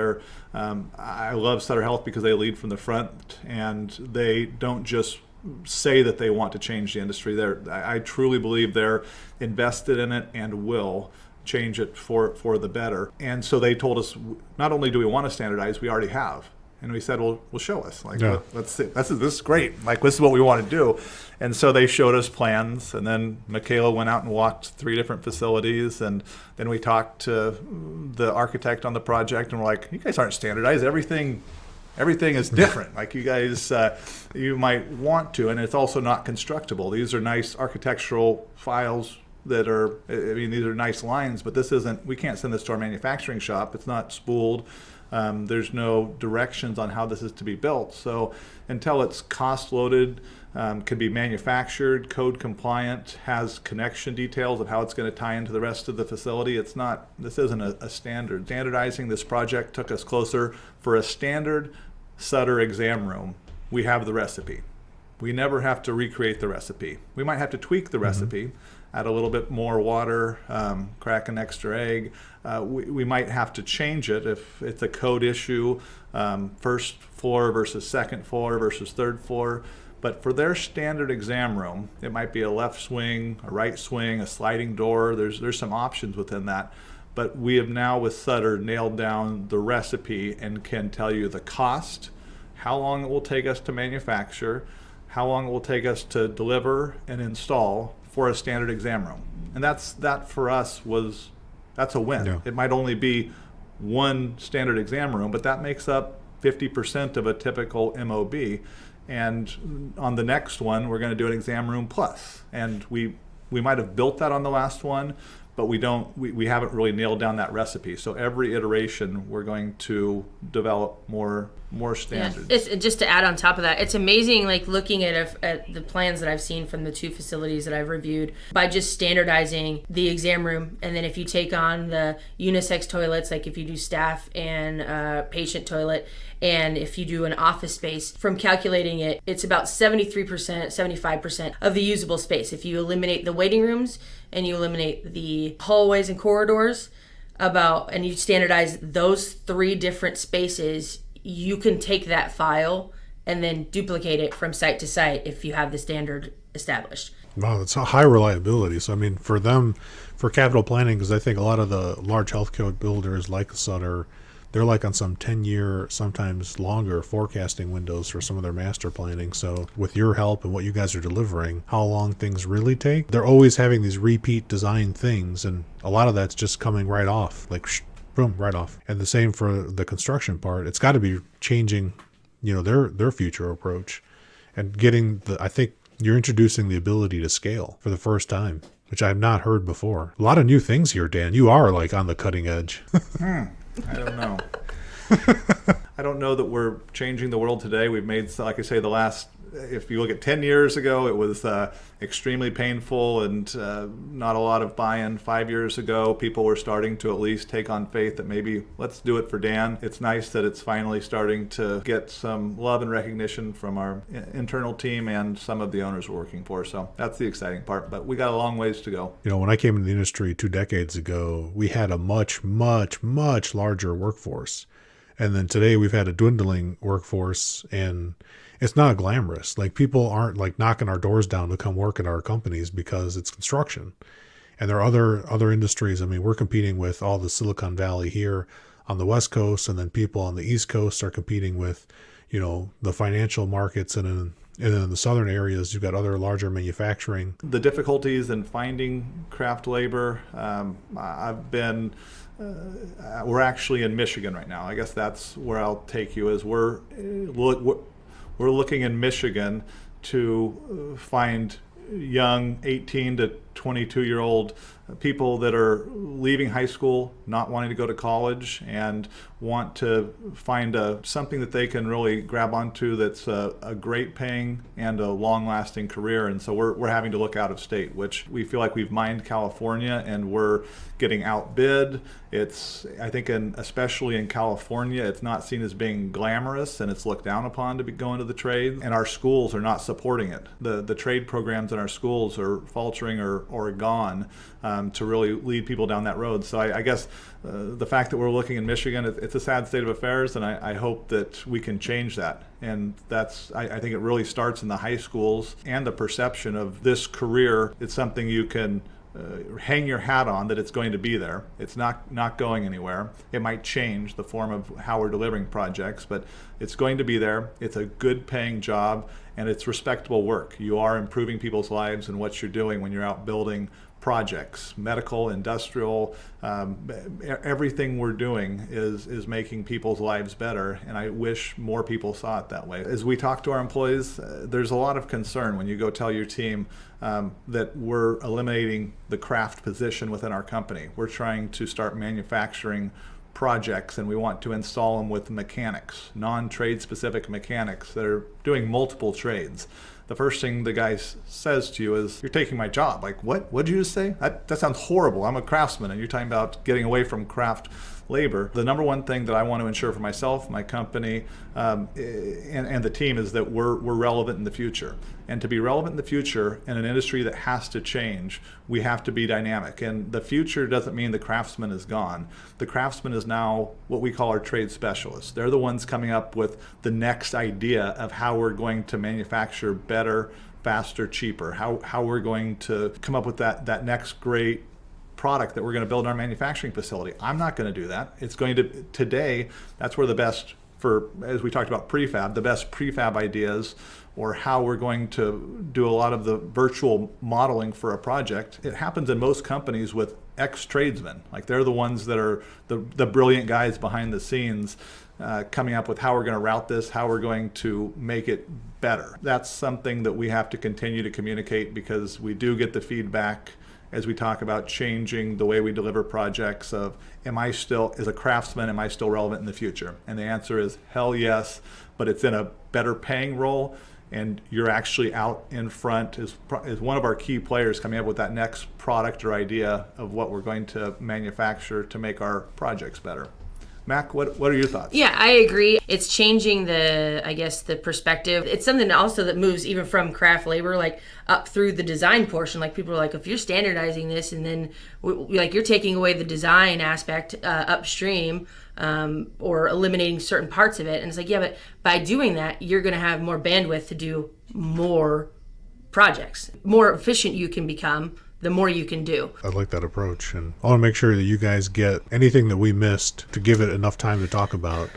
I love Sutter Health because they lead from the front, and they don't just say that they want to change the industry. I truly believe they're invested in it and will change it for the better. And so they told us, not only do we want to standardize, we already have. And we said, well, show us. Let's see. This is great. This is what we want to do. And so they showed us plans, and then Makayla went out and walked 3 different facilities, and then we talked to the architect on the project, and we're like, you guys aren't standardized. Everything is different. You guys, you might want to, and it's also not constructible. These are nice architectural files that are, these are nice lines, but this isn't, we can't send this to our manufacturing shop. It's not spooled. There's no directions on how this is to be built. So until it's cost loaded, can be manufactured, code compliant, has connection details of how it's going to tie into the rest of the facility, this isn't a standard. Standardizing this project took us closer. For a standard Sutter exam room, we have the recipe. We never have to recreate the recipe. We might have to tweak the recipe, add a little bit more water, crack an extra egg. We might have to change it if it's a code issue, first floor versus second floor versus third floor. But for their standard exam room, it might be a left swing, a right swing, a sliding door. There's some options within that. But we have now with Sutter nailed down the recipe and can tell you the cost, how long it will take us to manufacture, how long it will take us to deliver and install for a standard exam room. And that for us that's a win. Yeah. It might only be one standard exam room, but that makes up 50% of a typical MOB. And on the next one, we're going to do an exam room plus. And we might have built that on the last one, but we haven't really nailed down that recipe. So every iteration, we're going to develop more standards. Yeah. It's, just to add on top of that, it's amazing, looking at the plans that I've seen from the 2 facilities that I've reviewed, by just standardizing the exam room. And then if you take on the unisex toilets, if you do staff and patient toilet, and if you do an office space, from calculating it, it's about 73%, 75% of the usable space. If you eliminate the waiting rooms and you eliminate the hallways and corridors, and you standardize those 3 different spaces, you can take that file and then duplicate it from site to site if you have the standard established. Wow, that's a high reliability. So, for them, for capital planning, because I think a lot of the large healthcare builders like Sutter, they're on some 10-year, sometimes longer forecasting windows for some of their master planning. So with your help and what you guys are delivering, how long things really take, they're always having these repeat design things, and a lot of that's just coming right off, boom, right off. And the same for the construction part. It's got to be changing, their future approach, and I think you're introducing the ability to scale for the first time, which I have not heard before. A lot of new things here, Dan. You are on the cutting edge. I don't know. I don't know that we're changing the world today. We've made, like I say, if you look at 10 years ago, it was extremely painful and not a lot of buy-in. 5 years ago, people were starting to at least take on faith that maybe let's do it for Dan. It's nice that it's finally starting to get some love and recognition from our internal team and some of the owners we're working for. So that's the exciting part, but we got a long ways to go. When I came into the industry 2 decades ago, we had a much, much, much larger workforce. And then today we've had a dwindling workforce, and it's not glamorous. Like, people aren't like knocking our doors down to come work at our companies because it's construction. And there are other industries. I mean, we're competing with all the Silicon Valley here on the West Coast, and then people on the East Coast are competing with, the financial markets, and in the southern areas, you've got other larger manufacturing. The difficulties in finding craft labor. We're actually in Michigan right now. I guess that's where I'll take you. Is we're looking in Michigan to find young 18 to 22-year-old people that are leaving high school, not wanting to go to college, and want to find something that they can really grab onto that's a great paying and a long-lasting career. And so we're having to look out of state, which we feel like we've mined California, and we're getting outbid. I think especially in California, it's not seen as being glamorous, and it's looked down upon to go into the trade, and our schools are not supporting it. The trade programs in our schools are faltering or gone to really lead people down that road. So I guess the fact that we're looking in Michigan, it's a sad state of affairs, and I hope that we can change that. And I think it really starts in the high schools, and the perception of this career. It's something you can hang your hat on, that it's going to be there. It's not going anywhere. It might change the form of how we're delivering projects, but it's going to be there. It's a good paying job, and it's respectable work. You are improving people's lives in what you're doing when you're out building projects, medical, industrial, everything we're doing is making people's lives better, and I wish more people saw it that way. As we talk to our employees, there's a lot of concern when you go tell your team that we're eliminating the craft position within our company. We're trying to start manufacturing projects, and we want to install them with mechanics, non-trade specific mechanics that are doing multiple trades. The first thing the guy says to you is, "You're taking my job." Like, what? What'd you just say? That sounds horrible. I'm a craftsman, and you're talking about getting away from craft labor. The number one thing that I want to ensure for myself, my company, and the team is that we're relevant in the future. And to be relevant in the future in an industry that has to change, we have to be dynamic. And the future doesn't mean the craftsman is gone. The craftsman is now what we call our trade specialists. They're the ones coming up with the next idea of how we're going to manufacture better, faster, cheaper, how we're going to come up with that next great product that we're going to build in our manufacturing facility. I'm not going to do that. It's going to, today, that's where the best, as we talked about prefab, the best prefab ideas, or how we're going to do a lot of the virtual modeling for a project. It happens in most companies with ex-tradesmen. Like, they're the ones that are the brilliant guys behind the scenes, coming up with how we're going to route this, how we're going to make it better. That's something that we have to continue to communicate, because we do get the feedback as we talk about changing the way we deliver projects of, as a craftsman, am I still relevant in the future? And the answer is hell yes, but it's in a better paying role, and you're actually out in front is one of our key players coming up with that next product or idea of what we're going to manufacture to make our projects better. Mac, what are your thoughts? Yeah, I agree. It's changing the perspective. It's something also that moves even from craft labor, like up through the design portion. Like, people are like, if you're standardizing this, and then you're taking away the design aspect upstream, or eliminating certain parts of it. And it's like, yeah, but by doing that, you're going to have more bandwidth to do more projects. More efficient you can become, the more you can do. I like that approach, and I want to make sure that you guys get anything that we missed to give it enough time to talk about.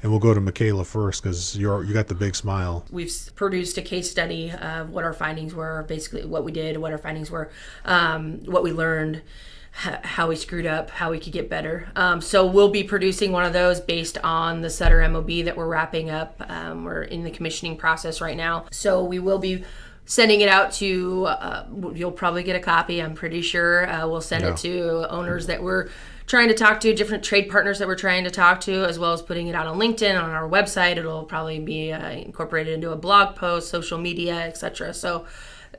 And we'll go to Makayla first, because you got the big smile. We've produced a case study of what our findings were, basically what we did, what our findings were, what we learned, how we screwed up, how we could get better. So we'll be producing one of those based on the Sutter MOB that we're wrapping up. We're in the commissioning process right now. So we will be sending it out to, you'll probably get a copy, I'm pretty sure. We'll send it to owners that we're trying to talk to, different trade partners that we're trying to talk to, as well as putting it out on LinkedIn, on our website. It'll probably be incorporated into a blog post, social media, etc. So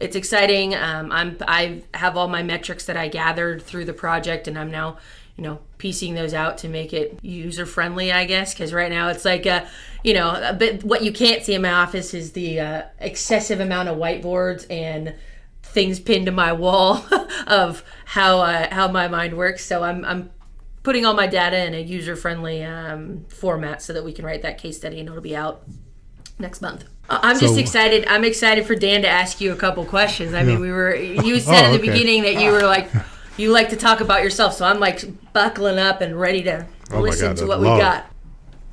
it's exciting. I have all my metrics that I gathered through the project, and I'm now piecing those out to make it user friendly, I guess, because right now it's like a bit. What you can't see in my office is the excessive amount of whiteboards and things pinned to my wall of how my mind works. So I'm putting all my data in a user-friendly format so that we can write that case study, and it'll be out next month. I'm just excited. I'm excited for Dan to ask you a couple questions. I mean, you said at the beginning that you were like, you like to talk about yourself. So I'm like buckling up and ready to listen to what we got.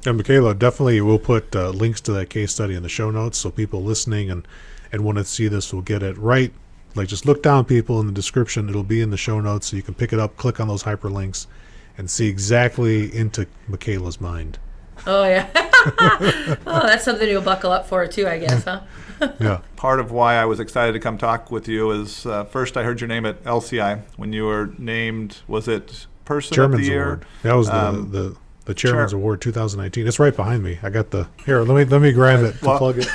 And Makayla, definitely we'll put links to that case study in the show notes so people listening and want to see this will get it right. Like, just look down, people, in the description. It'll be in the show notes so you can pick it up, click on those hyperlinks, and see exactly into Makayla's mind. Oh, yeah. Oh, that's something you'll buckle up for, too, I guess, huh? Yeah. Part of why I was excited to come talk with you is first I heard your name at LCI when you were named, was it Person Chairman's of the Year? Award. That was the Chairman's Award 2019. It's right behind me. I got the, here, let me grab it to plug it.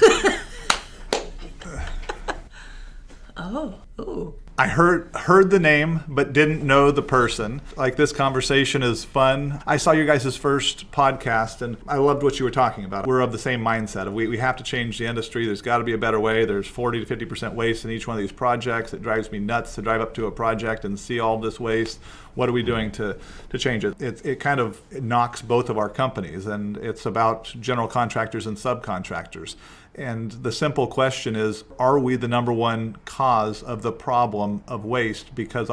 Oh, ooh. I heard the name, but didn't know the person. Like, this conversation is fun. I saw you guys' first podcast, and I loved what you were talking about. We're of the same mindset. We have to change the industry. There's got to be a better way. There's 40 to 50% waste in each one of these projects. It drives me nuts to drive up to a project and see all this waste. What are we doing to change it? It kind of knocks both of our companies, and it's about general contractors and subcontractors. And the simple question is, are we the number one cause of the problem of waste? Because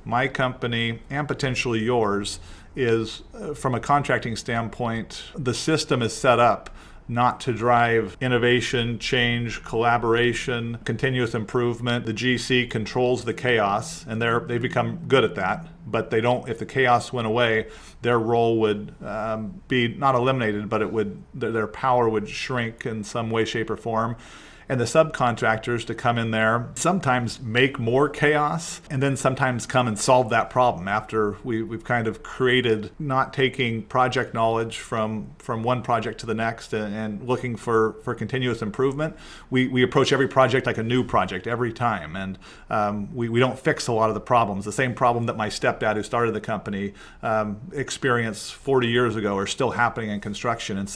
my company, and potentially yours, is, from a contracting standpoint, the system is set up not to drive innovation, change, collaboration, continuous improvement. The GC controls the chaos, and they've become good at that. But they don't. If the chaos went away, their role would be not eliminated, but their power would shrink in some way, shape, or form. And the subcontractors to come in there sometimes make more chaos, and then sometimes come and solve that problem after we've kind of created, not taking project knowledge from one project to the next and looking for continuous improvement. We approach every project like a new project every time, and we don't fix a lot of the problems. The same problem that my stepdad, who started the company, experienced 40 years ago are still happening in construction. And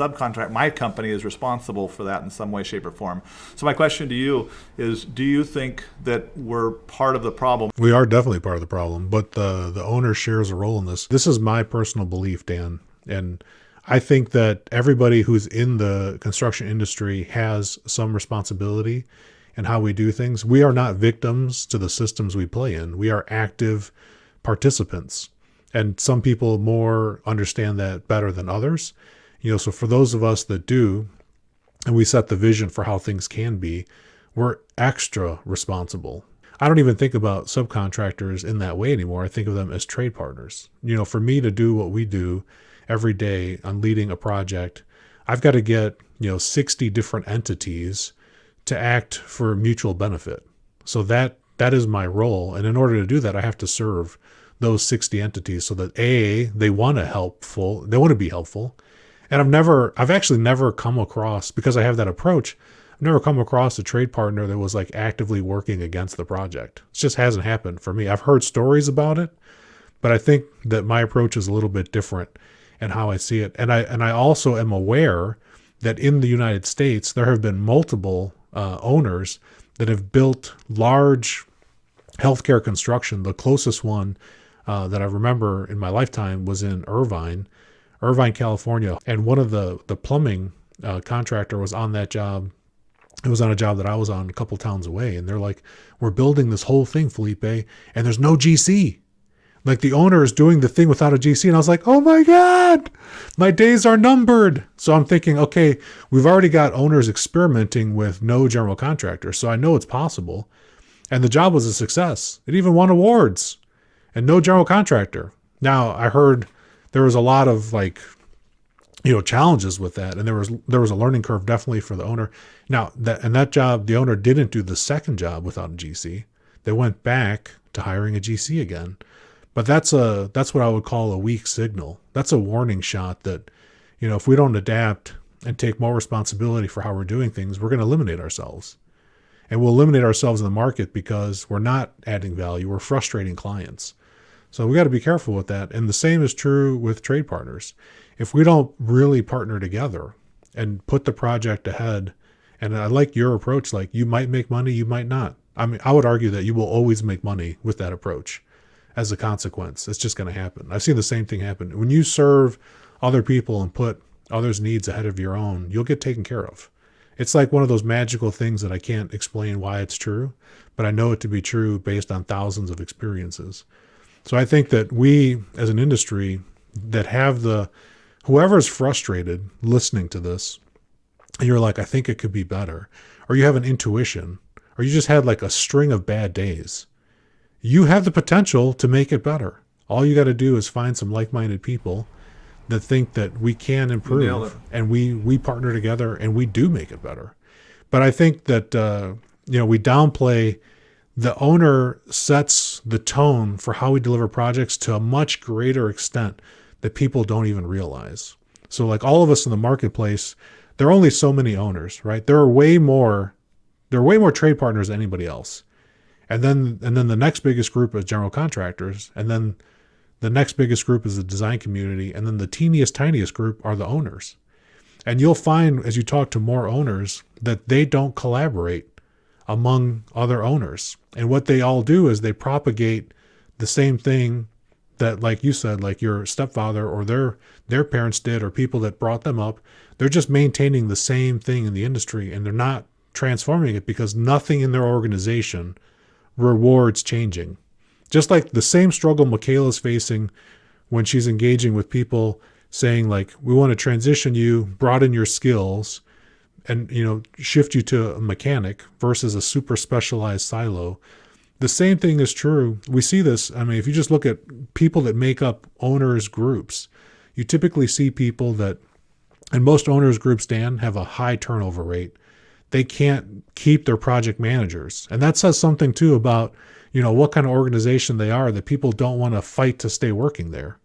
my company is responsible for that in some way, shape, or form. So my question to you is, do you think that we're part of the problem? We are definitely part of the problem, but the owner shares a role in this. This is my personal belief, Dan, and I think that everybody who's in the construction industry has some responsibility in how we do things. We are not victims to the systems we play in. We are active participants, and some people more understand that better than others. So for those of us that do, and we set the vision for how things can be, we're extra responsible. I don't even think about subcontractors in that way anymore. I think of them as trade partners. For me to do what we do every day on leading a project, I've got to get, 60 different entities to act for mutual benefit. So that is my role. And in order to do that, I have to serve those 60 entities so that they want to be helpful. And I've actually never come across, because I have that approach, I've never come across a trade partner that was like actively working against the project. It just hasn't happened for me. I've heard stories about it, but I think that my approach is a little bit different in how I see it. And I also am aware that in the United States, there have been multiple owners that have built large healthcare construction. The closest one that I remember in my lifetime was in Irvine, California. And one of the plumbing contractor was on that job. It was on a job that I was on a couple towns away. And they're like, we're building this whole thing, Felipe, and there's no GC. Like, the owner is doing the thing without a GC. And I was like, oh my God, my days are numbered. So I'm thinking, okay, we've already got owners experimenting with no general contractor. So I know it's possible. And the job was a success. It even won awards, and no general contractor. Now, I heard there was a lot of challenges with that, and there was a learning curve definitely for the owner. Now, that job, the owner didn't do the second job without a GC. They went back to hiring a GC again. But that's what I would call a weak signal. That's a warning shot that, if we don't adapt and take more responsibility for how we're doing things, we're going to eliminate ourselves. And we'll eliminate ourselves in the market because we're not adding value. We're frustrating clients. So we got to be careful with that. And the same is true with trade partners. If we don't really partner together and put the project ahead, and I like your approach, like, you might make money, you might not. I mean, I would argue that you will always make money with that approach. as a consequence. It's just going to happen. I've seen the same thing happen. When you serve other people and put others' needs ahead of your own, you'll get taken care of. It's like one of those magical things that I can't explain why it's true, but I know it to be true based on thousands of experiences. So I think that we as an industry that have whoever's frustrated listening to this, and you're like, I think it could be better, or you have an intuition, or you just had like a string of bad days, you have the potential to make it better. All you got to do is find some like-minded people that think that we can improve, and we partner together and we do make it better. But I think that, we downplay the owner sets the tone for how we deliver projects to a much greater extent that people don't even realize. So like all of us in the marketplace, there are only so many owners, right? There are way more trade partners than anybody else. And then the next biggest group is general contractors. And then the next biggest group is the design community. And then the tiniest group are the owners. And you'll find as you talk to more owners that they don't collaborate among other owners. And what they all do is they propagate the same thing that, like you said, like your stepfather or their parents did, or people that brought them up. They're just maintaining the same thing in the industry, and they're not transforming it because nothing in their organization rewards changing. Just like the same struggle Makayla's facing when she's engaging with people saying like, we want to transition you, broaden your skills, and shift you to a mechanic versus a super specialized silo. The same thing is true. We see this. I mean, if you just look at people that make up owners groups, you typically see people that, and most owners groups, Dan, have a high turnover rate. They can't keep their project managers. And that says something too about, what kind of organization they are, that people don't want to fight to stay working there.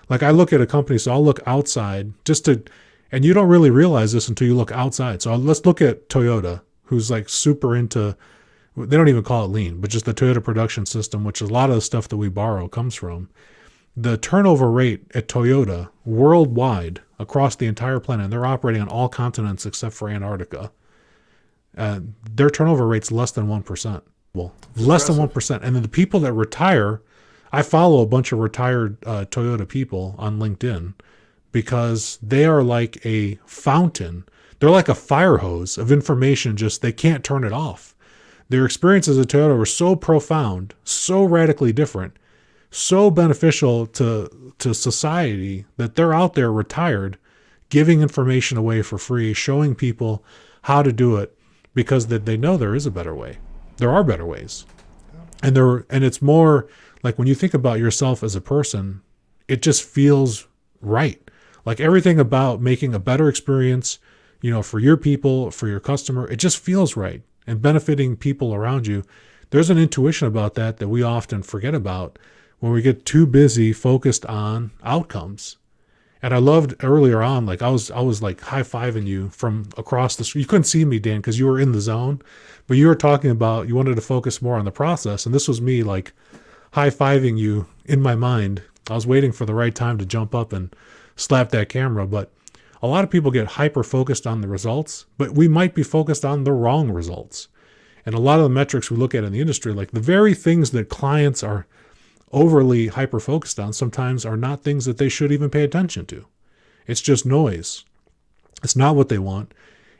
Like I look at a company, so I'll look outside and you don't really realize this until you look outside. So let's look at Toyota, who's like super into, they don't even call it lean, but just the Toyota production system, which a lot of the stuff that we borrow comes from. The turnover rate at Toyota worldwide across the entire planet, and they're operating on all continents except for Antarctica, their turnover rate's less than 1%. Well, less than 1%. And then the people that retire, I follow a bunch of retired Toyota people on LinkedIn because they are like a fountain. They're like a fire hose of information, just they can't turn it off. Their experiences at Toyota were so profound, so radically different, so beneficial to society that they're out there retired, giving information away for free, showing people how to do it because they know there is a better way. There are better ways. And it's more like when you think about yourself as a person, it just feels right. Like everything about making a better experience, for your people, for your customer, it just feels right. And benefiting people around you. There's an intuition about that we often forget about when we get too busy focused on outcomes. And I loved earlier on, like I was like high-fiving you from across the street. You couldn't see me, Dan, because you were in the zone, but you were talking about you wanted to focus more on the process. And this was me like high-fiving you in my mind. I was waiting for the right time to jump up and slap that camera. But a lot of people get hyper-focused on the results, but we might be focused on the wrong results. And a lot of the metrics we look at in the industry, like the very things that clients are overly hyper-focused on sometimes are not things that they should even pay attention to. It's just noise. It's not what they want.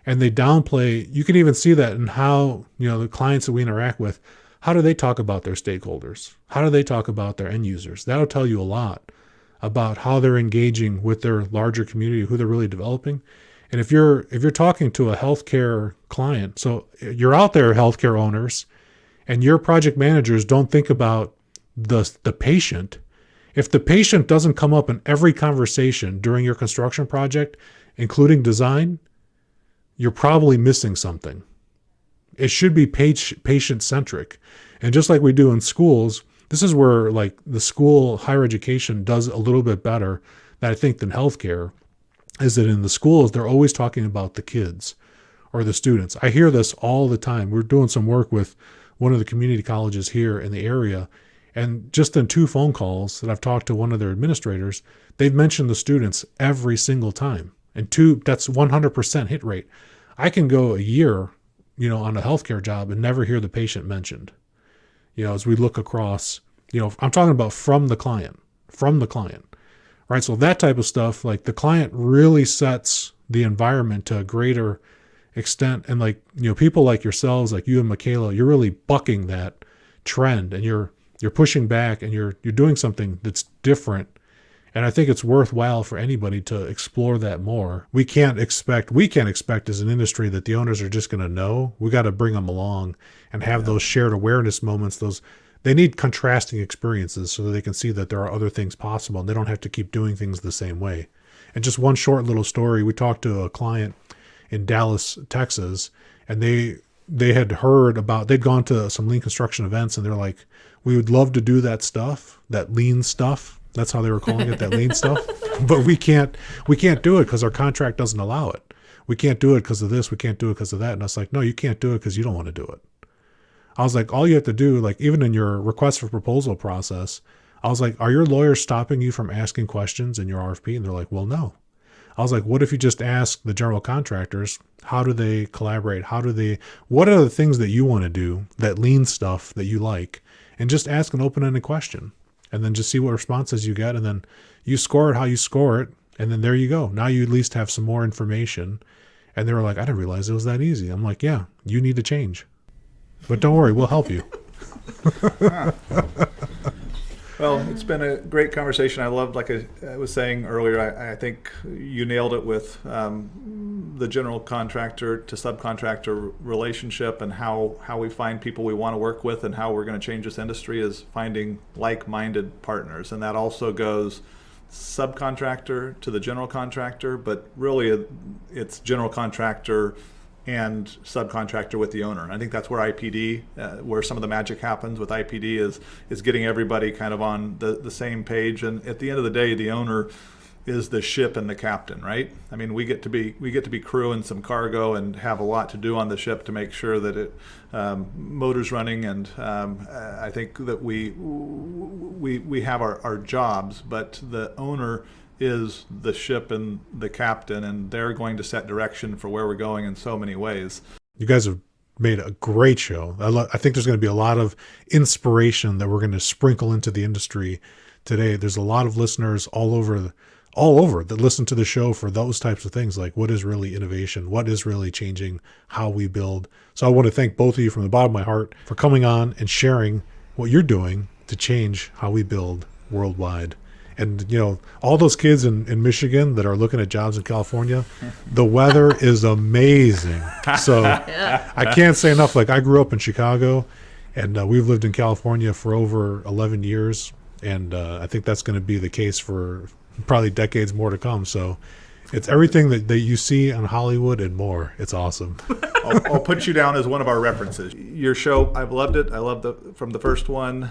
And they downplay. You can even see that in how, the clients that we interact with, how do they talk about their stakeholders? How do they talk about their end users? That'll tell you a lot about how they're engaging with their larger community, who they're really developing. And if you're talking to a healthcare client, so you're out there, healthcare owners, and your project managers don't think about the patient. If the patient doesn't come up in every conversation during your construction project, including design, you're probably missing something. It should be patient-centric. And just like we do in schools, this is where like the school higher education does a little bit better, I think, than healthcare, is that in the schools, they're always talking about the kids or the students. I hear this all the time. We're doing some work with one of the community colleges here in the area. And just in 2 phone calls that I've talked to one of their administrators, they've mentioned the students every single time. And that's 100% hit rate. I can go a year, on a healthcare job and never hear the patient mentioned. As we look across I'm talking about from the client, right? So that type of stuff, like the client really sets the environment to a greater extent. And like, people like yourselves, like you and Makayla, you're really bucking that trend, and you're pushing back, and you're doing something that's different. And I think it's worthwhile for anybody to explore that more. We can't expect as an industry that the owners are just going to know. We got to bring them along and have those shared awareness moments. They need contrasting experiences so that they can see that there are other things possible, and they don't have to keep doing things the same way. And just one short little story. We talked to a client in Dallas, Texas, and they had heard about, they'd gone to some lean construction events, and they're like, we would love to do that stuff, that lean stuff. That's how they were calling it, that lean stuff. But we can't do it because our contract doesn't allow it. We can't do it because of this. We can't do it because of that. And I was like, no, you can't do it because you don't want to do it. I was like, all you have to do, like even in your request for proposal process, I was like, are your lawyers stopping you from asking questions in your RFP? And they're like, well, no. I was like, what if you just ask the general contractors, how do they collaborate? What are the things that you want to do, that lean stuff that you like, and just ask an open-ended question, and then just see what responses you get. And then you score it how you score it. And then there you go. Now you at least have some more information. And they were like, I didn't realize it was that easy. I'm like, yeah, you need to change. But don't worry, we'll help you. Well, it's been a great conversation. I loved, like I was saying earlier, I think you nailed it with the general contractor to subcontractor relationship, and how we find people we want to work with, and how we're going to change this industry is finding like-minded partners. And that also goes subcontractor to the general contractor, but really it's general contractor and subcontractor with the owner. And I think that's where IPD, where some of the magic happens with IPD, is getting everybody kind of on the same page. And at the end of the day, the owner is the ship and the captain, right? I mean, we get to be crew and some cargo and have a lot to do on the ship to make sure that it motor's running. And I think that we have our jobs, but the owner is the ship and the captain, and they're going to set direction for where we're going in so many ways. You guys have made a great show. I think there's going to be a lot of inspiration that we're going to sprinkle into the industry today. There's a lot of listeners all over that listen to the show for those types of things, like what is really innovation, what is really changing how we build. So I want to thank both of you from the bottom of my heart for coming on and sharing what you're doing to change how we build worldwide. And, all those kids in Michigan that are looking at jobs in California, the weather is amazing. So I can't say enough. Like, I grew up in Chicago, and we've lived in California for over 11 years. And I think that's going to be the case for probably decades more to come. So it's everything that you see on Hollywood and more. It's awesome. I'll put you down as one of our references. Your show, I've loved it. I loved from the first one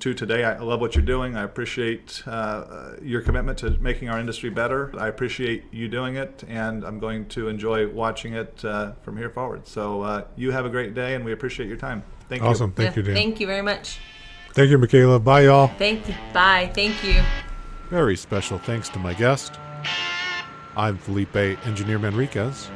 to today. I love what you're doing. I appreciate your commitment to making our industry better. I appreciate you doing it, and I'm going to enjoy watching it from here forward. So you have a great day, and we appreciate your time. Thank you. Awesome. Thank you, Dan. Thank you very much. Thank you, Makayla. Bye, y'all. Thank you. Bye. Thank you. Very special thanks to my guest. I'm Felipe Engineer Manriquez.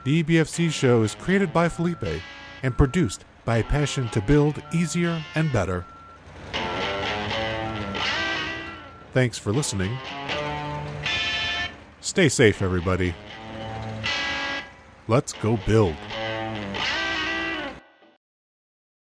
The EBFC show is created by Felipe and produced by a passion to build easier and better. Thanks for listening. Stay safe, everybody. Let's go build.